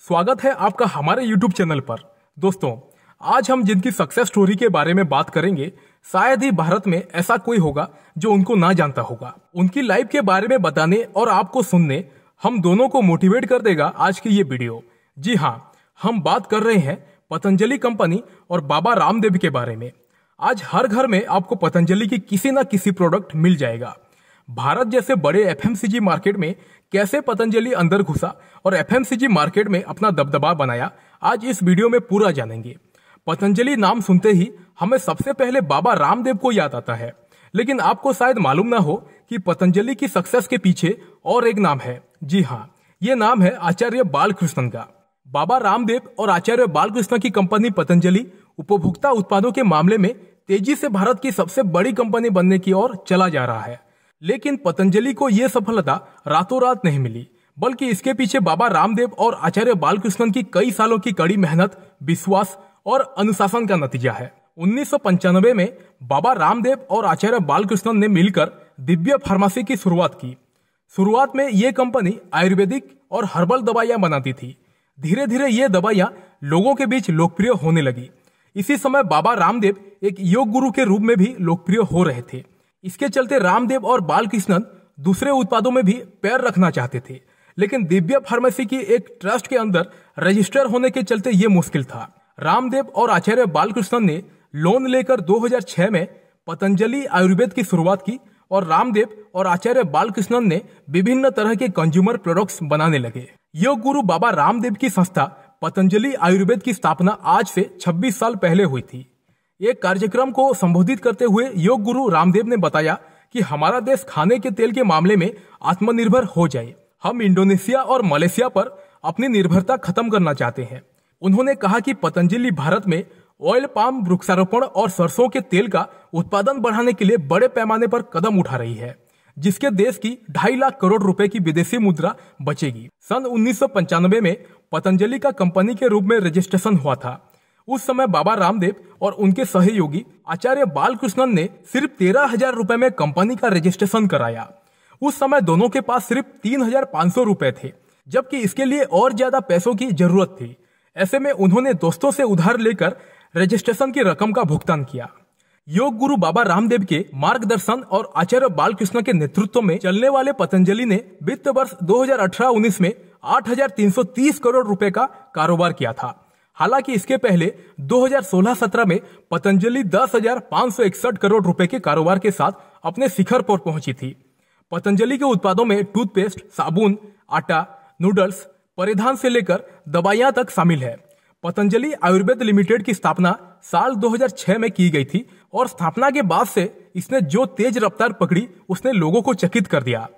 स्वागत है आपका हमारे YouTube चैनल पर। दोस्तों, आज हम जिनकी सक्सेस स्टोरी के बारे में बात करेंगे, शायद ही भारत में ऐसा कोई होगा जो उनको ना जानता होगा। उनकी लाइफ के बारे में बताने और आपको सुनने हम दोनों को मोटिवेट कर देगा आज की ये वीडियो। जी हाँ, हम बात कर रहे हैं पतंजलि कंपनी और बाबा रामदेव के बारे में। आज हर घर में आपको पतंजलि की किसी न किसी प्रोडक्ट मिल जाएगा। भारत जैसे बड़े एफएमसीजी मार्केट में कैसे पतंजलि अंदर घुसा और एफएमसीजी मार्केट में अपना दबदबा बनाया, आज इस वीडियो में पूरा जानेंगे। पतंजलि नाम सुनते ही हमें सबसे पहले बाबा रामदेव को याद आता है, लेकिन आपको शायद मालूम ना हो कि पतंजलि की सक्सेस के पीछे और एक नाम है। जी हाँ, ये नाम है आचार्य बालकृष्णन का। बाबा रामदेव और आचार्य बालकृष्ण की कंपनी पतंजलि उपभोक्ता उत्पादों के मामले में तेजी से भारत की सबसे बड़ी कंपनी बनने की ओर चला जा रहा है। लेकिन पतंजलि को यह सफलता रातों रात नहीं मिली, बल्कि इसके पीछे बाबा रामदेव और आचार्य बालकृष्णन की कई सालों की कड़ी मेहनत, विश्वास और अनुशासन का नतीजा है। 1995 में बाबा रामदेव और आचार्य बालकृष्णन ने मिलकर दिव्य फार्मेसी की शुरुआत की। शुरुआत में ये कंपनी आयुर्वेदिक और हर्बल दवाइयां बनाती थी। धीरे धीरे ये दवाइयां लोगों के बीच लोकप्रिय होने लगी। इसी समय बाबा रामदेव एक योग गुरु के रूप में भी लोकप्रिय हो रहे थे। इसके चलते रामदेव और बालकृष्णन दूसरे उत्पादों में भी पैर रखना चाहते थे, लेकिन दिव्य फार्मेसी की एक ट्रस्ट के अंदर रजिस्टर होने के चलते ये मुश्किल था। रामदेव और आचार्य बालकृष्णन ने लोन लेकर 2006 में पतंजलि आयुर्वेद की शुरुआत की और रामदेव और आचार्य बालकृष्णन ने विभिन्न तरह के कंज्यूमर प्रोडक्ट्स बनाने लगे। योग गुरु बाबा रामदेव की संस्था पतंजलि आयुर्वेद की स्थापना आज से 26 साल पहले हुई थी। एक कार्यक्रम को संबोधित करते हुए योग गुरु रामदेव ने बताया कि हमारा देश खाने के तेल के मामले में आत्मनिर्भर हो जाए। हम इंडोनेशिया और मलेशिया पर अपनी निर्भरता खत्म करना चाहते हैं। उन्होंने कहा कि पतंजलि भारत में ऑयल पाम वृक्षारोपण और सरसों के तेल का उत्पादन बढ़ाने के लिए बड़े पैमाने पर कदम उठा रही है, जिसके देश की 2.5 लाख करोड़ रुपए की विदेशी मुद्रा बचेगी। सन 1995 में पतंजलि का कंपनी के रूप में रजिस्ट्रेशन हुआ था। उस समय बाबा रामदेव और उनके सहयोगी आचार्य बालकृष्णन ने सिर्फ 13,000 रुपए में कंपनी का रजिस्ट्रेशन कराया। उस समय दोनों के पास सिर्फ 3,500 रुपए थे, जबकि इसके लिए और ज्यादा पैसों की जरूरत थी। ऐसे में उन्होंने दोस्तों से उधार लेकर रजिस्ट्रेशन की रकम का भुगतान किया। योग गुरु बाबा रामदेव के मार्गदर्शन और आचार्य बालकृष्ण के नेतृत्व में चलने वाले पतंजलि ने वित्त वर्ष 2018-19 में 8,330 करोड़ रुपए का कारोबार किया था। हालांकि इसके पहले 2016-17 में पतंजलि 10,561 करोड़ रुपए के कारोबार के साथ अपने शिखर पर पहुंची थी। पतंजलि के उत्पादों में टूथपेस्ट, साबुन, आटा, नूडल्स, परिधान से लेकर दवाइयां तक शामिल है। पतंजलि आयुर्वेद लिमिटेड की स्थापना साल 2006 में की गई थी और स्थापना के बाद से इसने जो तेज रफ्तार पकड़ी, उसने लोगों को चकित कर दिया।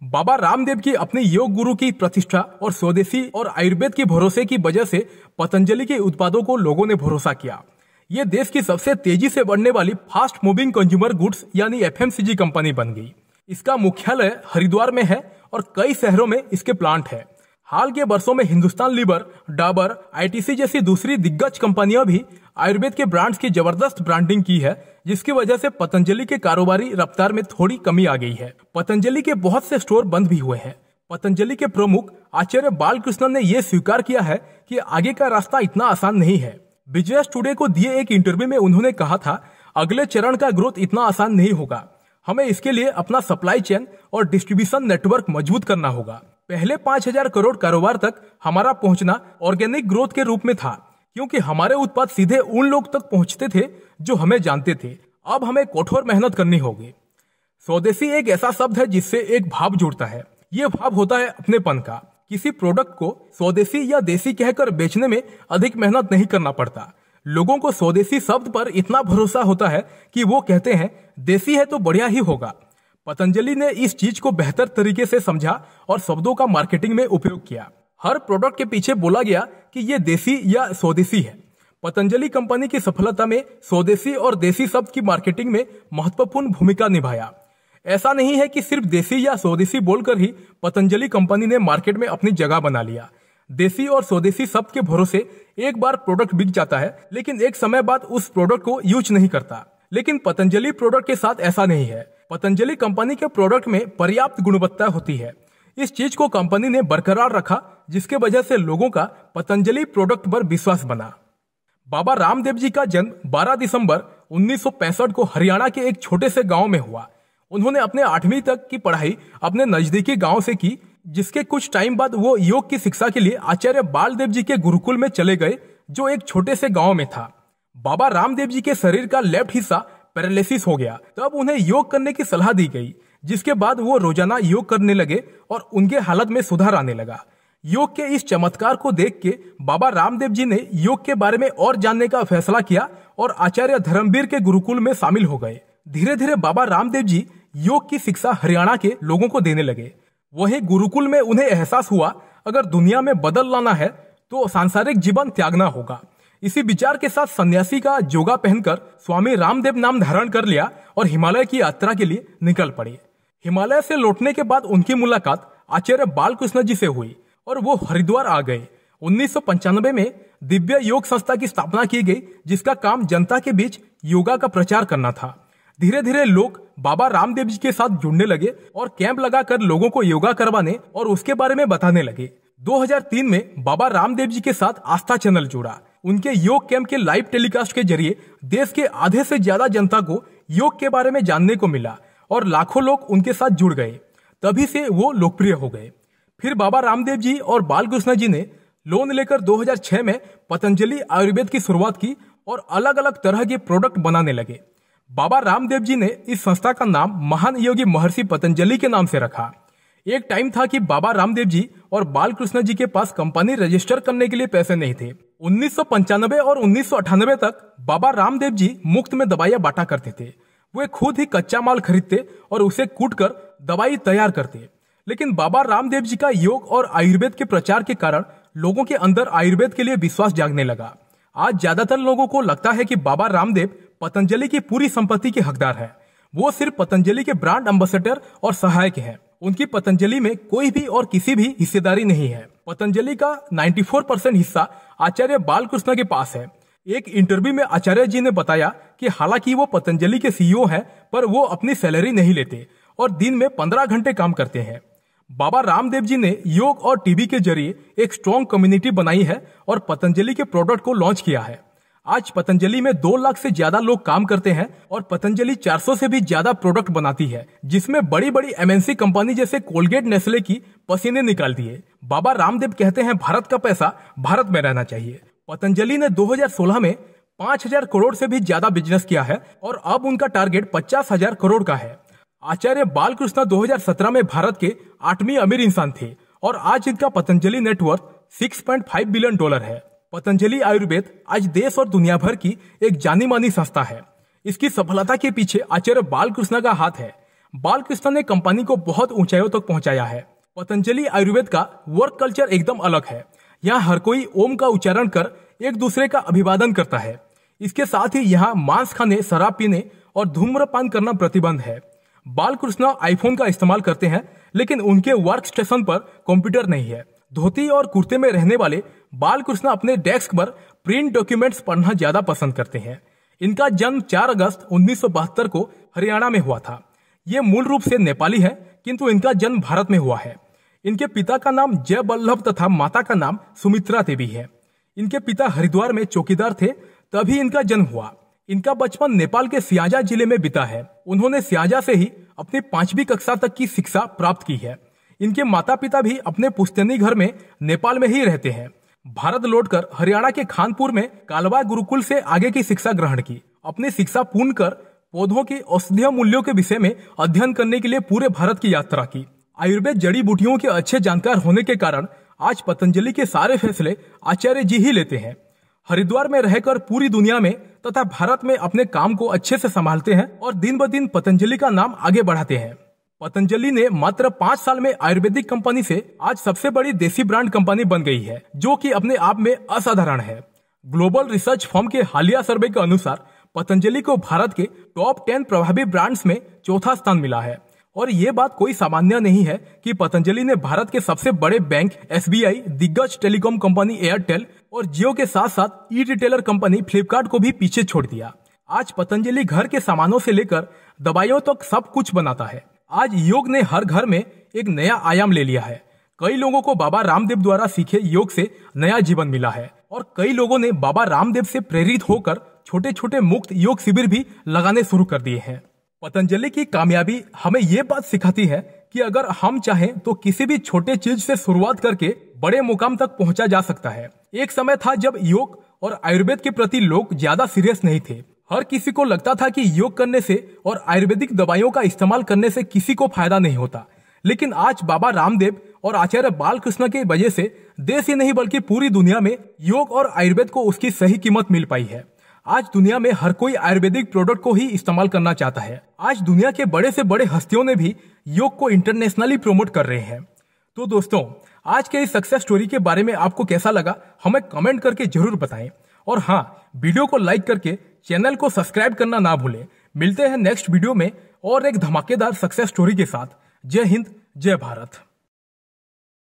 बाबा रामदेव की अपने योग गुरु की प्रतिष्ठा और स्वदेशी और आयुर्वेद के भरोसे की वजह से पतंजलि के उत्पादों को लोगों ने भरोसा किया। ये देश की सबसे तेजी से बढ़ने वाली फास्ट मूविंग कंज्यूमर गुड्स यानी एफएमसीजी कंपनी बन गई। इसका मुख्यालय हरिद्वार में है और कई शहरों में इसके प्लांट है। हाल के वर्षों में हिंदुस्तान लीवर, डाबर, आईटीसी जैसी दूसरी दिग्गज कंपनियां भी आयुर्वेद के ब्रांड्स की जबरदस्त ब्रांडिंग की है, जिसकी वजह से पतंजलि के कारोबारी रफ्तार में थोड़ी कमी आ गई है। पतंजलि के बहुत से स्टोर बंद भी हुए हैं। पतंजलि के प्रमुख आचार्य बालकृष्णन ने यह स्वीकार किया है कि आगे का रास्ता इतना आसान नहीं है। बिजनेस टुडे को दिए एक इंटरव्यू में उन्होंने कहा था, अगले चरण का ग्रोथ इतना आसान नहीं होगा। हमें इसके लिए अपना सप्लाई चेन और डिस्ट्रीब्यूशन नेटवर्क मजबूत करना होगा। पहले 5,000 करोड़ कारोबार तक हमारा पहुंचना ऑर्गेनिक ग्रोथ के रूप में था, क्योंकि हमारे उत्पाद सीधे उन लोग तक पहुंचते थे जो हमें जानते थे। अब हमें कठोर मेहनत करनी होगी। स्वदेशी एक ऐसा शब्द है जिससे एक भाव जुड़ता है। ये भाव होता है अपनेपन का। किसी प्रोडक्ट को स्वदेशी या देसी कहकर बेचने में अधिक मेहनत नहीं करना पड़ता। लोगों को स्वदेशी शब्द पर इतना भरोसा होता है कि वो कहते हैं देसी है तो बढ़िया ही होगा। पतंजलि ने इस चीज को बेहतर तरीके से समझा और शब्दों का मार्केटिंग में उपयोग किया। हर प्रोडक्ट के पीछे बोला गया कि ये देसी या स्वदेशी है। पतंजलि कंपनी की सफलता में स्वदेशी और देसी शब्द की मार्केटिंग में महत्वपूर्ण भूमिका निभाया। ऐसा नहीं है कि सिर्फ देसी या स्वदेशी बोलकर ही पतंजलि कंपनी ने मार्केट में अपनी जगह बना लिया। देसी और स्वदेशी शब्द के भरोसे एक बार प्रोडक्ट बिक जाता है, लेकिन एक समय बाद उस प्रोडक्ट को यूज नहीं करता। लेकिन पतंजलि प्रोडक्ट के साथ ऐसा नहीं है। पतंजलि कंपनी के प्रोडक्ट में पर्याप्त गुणवत्ता होती है। इस चीज को कंपनी ने बरकरार रखा, जिसके वजह से लोगों का पतंजलि प्रोडक्ट पर विश्वास बना। बाबा रामदेव जी का जन्म 12 दिसंबर 1965 को हरियाणा के एक छोटे से गांव में हुआ। उन्होंने अपने 8वीं तक की पढ़ाई अपने नजदीकी गांव से की, जिसके कुछ टाइम बाद वो योग की शिक्षा के लिए आचार्य बालदेव जी के गुरुकुल में चले गए, जो एक छोटे से गांव में था। बाबा रामदेव जी के शरीर का लेफ्ट हिस्सा पैरालिसिस हो गया, तब उन्हें योग करने की सलाह दी गई, जिसके बाद वो रोजाना योग करने लगे और उनके हालत में सुधार आने लगा। योग के इस चमत्कार को देख के बाबा रामदेव जी ने योग के बारे में और जानने का फैसला किया और आचार्य धर्मवीर के गुरुकुल में शामिल हो गए। धीरे धीरे बाबा रामदेव जी योग की शिक्षा हरियाणा के लोगों को देने लगे। वहीं गुरुकुल में उन्हें एहसास हुआ, अगर दुनिया में बदल लाना है तो सांसारिक जीवन त्यागना होगा। इसी विचार के साथ सन्यासी का जोगा पहनकर स्वामी रामदेव नाम धारण कर लिया और हिमालय की यात्रा के लिए निकल पड़े। हिमालय से लौटने के बाद उनकी मुलाकात आचार्य बालकृष्ण जी से हुई और वो हरिद्वार आ गए। 1995 में दिव्य योग संस्था की स्थापना की गई, जिसका काम जनता के बीच योगा का प्रचार करना था। धीरे धीरे लोग बाबा रामदेव जी के साथ जुड़ने लगे और कैंप लगाकर लोगों को योगा करवाने और उसके बारे में बताने लगे। 2003 में बाबा रामदेव जी के साथ आस्था चैनल जुड़ा। उनके योग कैंप के लाइव टेलीकास्ट के जरिए देश के आधे से ज्यादा जनता को योग के बारे में जानने को मिला और लाखों लोग उनके साथ जुड़ गए। तभी से वो लोकप्रिय हो गए। फिर बाबा रामदेव जी और बालकृष्ण जी ने लोन लेकर 2006 में पतंजलि आयुर्वेद की शुरुआत की और अलग अलग तरह के प्रोडक्ट बनाने लगे। बाबा रामदेव जी ने इस संस्था का नाम महान योगी महर्षि पतंजलि के नाम से रखा। एक टाइम था कि बाबा रामदेव जी और बालकृष्ण जी के पास कंपनी रजिस्टर करने के लिए पैसे नहीं थे। 1995 और 1998 तक बाबा रामदेव जी मुफ्त में दवाइयां बांटा करते थे। वे खुद ही कच्चा माल खरीदते और उसे कूटकर दवाई तैयार करते। लेकिन बाबा रामदेव जी का योग और आयुर्वेद के प्रचार के कारण लोगों के अंदर आयुर्वेद के लिए विश्वास जागने लगा। आज ज्यादातर लोगों को लगता है कि बाबा रामदेव पतंजलि की पूरी संपत्ति के हकदार है। वो सिर्फ पतंजलि के ब्रांड एम्बेसडर और सहायक हैं। उनकी पतंजलि में कोई भी और किसी भी हिस्सेदारी नहीं है। पतंजलि का 94% हिस्सा आचार्य बालकृष्ण के पास है। एक इंटरव्यू में आचार्य जी ने बताया कि हालांकि वो पतंजलि के सीईओ हैं, पर वो अपनी सैलरी नहीं लेते और दिन में 15 घंटे काम करते हैं। बाबा रामदेव जी ने योग और टीवी के जरिए एक स्ट्रॉन्ग कम्युनिटी बनाई है और पतंजलि के प्रोडक्ट को लॉन्च किया है। आज पतंजलि में 2 लाख से ज्यादा लोग काम करते हैं और पतंजलि 400 से भी ज्यादा प्रोडक्ट बनाती है, जिसमें बड़ी बड़ी एमएनसी कंपनी जैसे कोलगेट, नेस्ले की पसीने निकालती है। बाबा रामदेव कहते हैं भारत का पैसा भारत में रहना चाहिए। पतंजलि ने 2016 में 5,000 करोड़ से भी ज्यादा बिजनेस किया है और अब उनका टारगेट 50,000 करोड़ का है। आचार्य बालकृष्ण 2017 में भारत के 8वें अमीर इंसान थे और आज इनका पतंजलि नेटवर्थ $6.5 बिलियन है। पतंजलि आयुर्वेद आज देश और दुनिया भर की एक जानी मानी संस्था है। इसकी सफलता के पीछे आचार्य बालकृष्ण का हाथ है। बालकृष्ण ने कंपनी को बहुत ऊंचाइयों तक पहुंचाया है। पतंजलि आयुर्वेद का वर्क कल्चर एकदम अलग है। यहाँ हर कोई ओम का उच्चारण कर एक दूसरे का अभिवादन करता है। इसके साथ ही यहाँ मांस खाने, शराब पीने और धूम्रपान करना प्रतिबंध है। बालकृष्ण आईफोन का इस्तेमाल करते हैं, लेकिन उनके वर्क स्टेशन पर कंप्यूटर नहीं है। धोती और कुर्ते में रहने वाले बालकृष्ण अपने डेस्क पर प्रिंट डॉक्यूमेंट्स पढ़ना ज्यादा पसंद करते हैं। इनका जन्म 4 अगस्त 1972 को हरियाणा में हुआ था। ये मूल रूप से नेपाली है, किंतु इनका जन्म भारत में हुआ है। इनके पिता का नाम जय वल्लभ तथा माता का नाम सुमित्रा देवी है। इनके पिता हरिद्वार में चौकीदार थे, तभी इनका जन्म हुआ। इनका बचपन नेपाल के सियाजा जिले में बीता है। उन्होंने सियाजा से ही अपनी 5वीं कक्षा तक की शिक्षा प्राप्त की है। इनके माता पिता भी अपने पुश्तैनी घर में नेपाल में ही रहते हैं। भारत लौटकर हरियाणा के खानपुर में कालवा गुरुकुल से आगे की शिक्षा ग्रहण की। अपनी शिक्षा पूर्ण कर पौधों के औषधीय मूल्यों के विषय में अध्ययन करने के लिए पूरे भारत की यात्रा की। आयुर्वेद जड़ी बूटियों के अच्छे जानकार होने के कारण आज पतंजलि के सारे फैसले आचार्य जी ही लेते हैं। हरिद्वार में रहकर पूरी दुनिया में तथा भारत में अपने काम को अच्छे से संभालते हैं और दिन ब दिन पतंजलि का नाम आगे बढ़ाते हैं। पतंजलि ने मात्र 5 साल में आयुर्वेदिक कंपनी से आज सबसे बड़ी देसी ब्रांड कंपनी बन गई है, जो कि अपने आप में असाधारण है। ग्लोबल रिसर्च फर्म के हालिया सर्वे के अनुसार पतंजलि को भारत के टॉप 10 प्रभावी ब्रांड्स में 4था स्थान मिला है। और ये बात कोई सामान्य नहीं है कि पतंजलि ने भारत के सबसे बड़े बैंक SBI, दिग्गज टेलीकॉम कंपनी एयरटेल और जियो के साथ साथ ई रिटेलर कंपनी फ्लिपकार्ट को भी पीछे छोड़ दिया। आज पतंजलि घर के सामानों से लेकर दवाइयों तक सब कुछ बनाता है। आज योग ने हर घर में एक नया आयाम ले लिया है। कई लोगों को बाबा रामदेव द्वारा सीखे योग से नया जीवन मिला है और कई लोगों ने बाबा रामदेव से प्रेरित होकर छोटे छोटे मुफ्त योग शिविर भी लगाने शुरू कर दिए हैं। पतंजलि की कामयाबी हमें ये बात सिखाती है कि अगर हम चाहें तो किसी भी छोटे चीज से शुरुआत करके बड़े मुकाम तक पहुंचा जा सकता है। एक समय था जब योग और आयुर्वेद के प्रति लोग ज्यादा सीरियस नहीं थे। हर किसी को लगता था कि योग करने से और आयुर्वेदिक दवाइयों का इस्तेमाल करने से किसी को फायदा नहीं होता। लेकिन आज बाबा रामदेव और आचार्य बालकृष्ण की वजह से देश ही नहीं बल्कि पूरी दुनिया में योग और आयुर्वेद को उसकी सही कीमत मिल पाई है। आज दुनिया में हर कोई आयुर्वेदिक प्रोडक्ट को ही इस्तेमाल करना चाहता है। आज दुनिया के बड़े से बड़े हस्तियों ने भी योग को इंटरनेशनली प्रमोट कर रहे हैं। तो दोस्तों, आज के इस सक्सेस स्टोरी के बारे में आपको कैसा लगा हमें कमेंट करके जरूर बताएं। और हाँ, वीडियो को लाइक करके चैनल को सब्सक्राइब करना ना भूलें। मिलते हैं नेक्स्ट वीडियो में और एक धमाकेदार सक्सेस स्टोरी के साथ। जय हिंद, जय भारत।